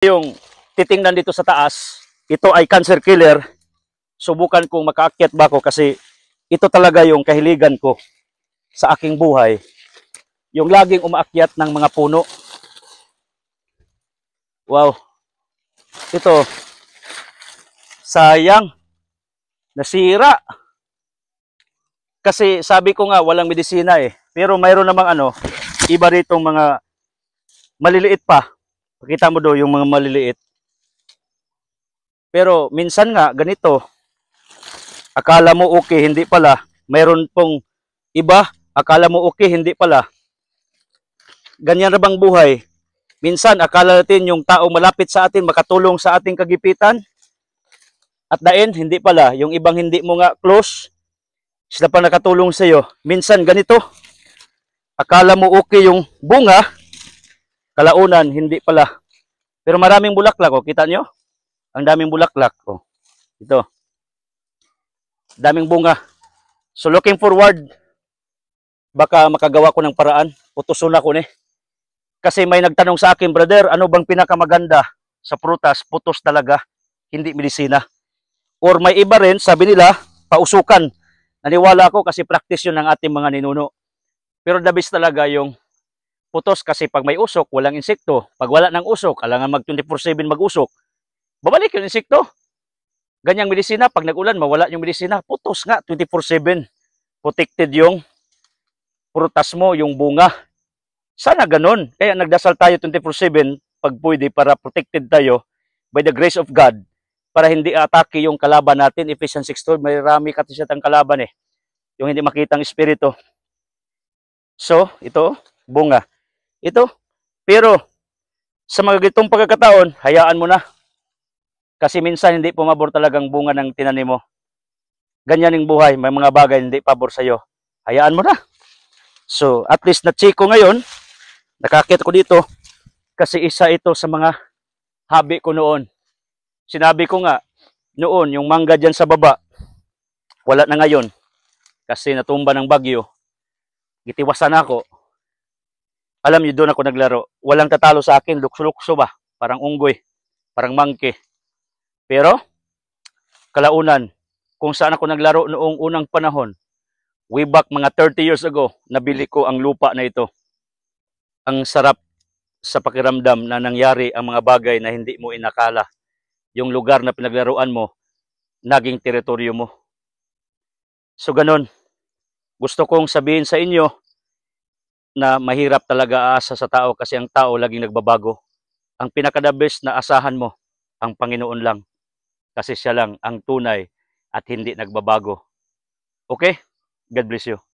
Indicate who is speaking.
Speaker 1: Yung titingnan dito sa taas, ito ay cancer killer. Subukan kong makaakyat ba ako kasi ito talaga yung kahiligan ko sa aking buhay. Yung laging umaakyat ng mga puno. Wow. Ito. Sayang. Nasira. Kasi sabi ko nga walang medisina eh. Pero mayroon namang iba rito mga maliliit pa. Pakita mo do yung mga maliliit. Pero minsan nga ganito. Akala mo okay, hindi pala. Mayroon pong iba, akala mo okay, hindi pala. Ganyan na bang buhay? Minsan akala natin yung tao malapit sa atin makatulong sa ating kagipitan. At dain, hindi pala. Yung ibang hindi mo nga close, sila pa nakatulong sa iyo. Minsan ganito. Akala mo okay yung bunga, kalaunan, hindi pala. Pero maraming bulaklak, oh. Kita nyo? Ang daming bulaklak. Oh. Ito. Daming bunga. So looking forward, baka makagawa ko ng paraan. Putusun ako ni. Kasi may nagtanong sa akin, brother, ano bang pinakamaganda sa prutas? Putos talaga, hindi medisina. Or may iba rin, sabi nila, pausukan. Naniwala ako kasi practice yun ng ating mga ninuno. Pero the best talaga yung putos kasi pag may usok, walang insekto. Pag wala ng usok, alangan mag 24/7 mag-usok. Babalik yung insekto. Ganyang medisina, pag nag-ulan, mawala yung medisina. Putos nga, 24/7. Protected yung prutas mo, yung bunga. Sana ganun. Kaya nagdasal tayo 24/7 pag pwede para protected tayo by the grace of God para hindi atake yung kalaban natin. Ephesians 6:12, may rami katisatang kalaban eh. Yung hindi makitang espiritu. So, ito, bunga. Ito. Pero, sa mga gitong pagkakataon, hayaan mo na. Kasi minsan hindi pumabor talagang bunga ng tinanim mo. Ganyan yung buhay. May mga bagay hindi pabor sa'yo. Hayaan mo na. So, at least na-check ko ngayon. Nakakita ko dito. Kasi isa ito sa mga hobby ko noon. Sinabi ko nga, noon, yung mangga dyan sa baba, wala na ngayon. Kasi natumba ng bagyo. Gitiwasan ako. Alam niyo, doon ako naglaro. Walang tatalo sa akin. Lukso-lukso ba? Parang unggoy. Parang monkey. Pero, kalaunan, kung saan ako naglaro noong unang panahon, way back mga 30 years ago, nabili ko ang lupa na ito. Ang sarap sa pakiramdam na nangyari ang mga bagay na hindi mo inakala. Yung lugar na pinaglaruan mo, naging teritoryo mo. So ganun, gusto kong sabihin sa inyo na mahirap talaga aasa sa tao kasi ang tao laging nagbabago. Ang pinaka-the best na asahan mo, ang Panginoon lang. Kasi siya lang ang tunay at hindi nagbabago. Okay? God bless you.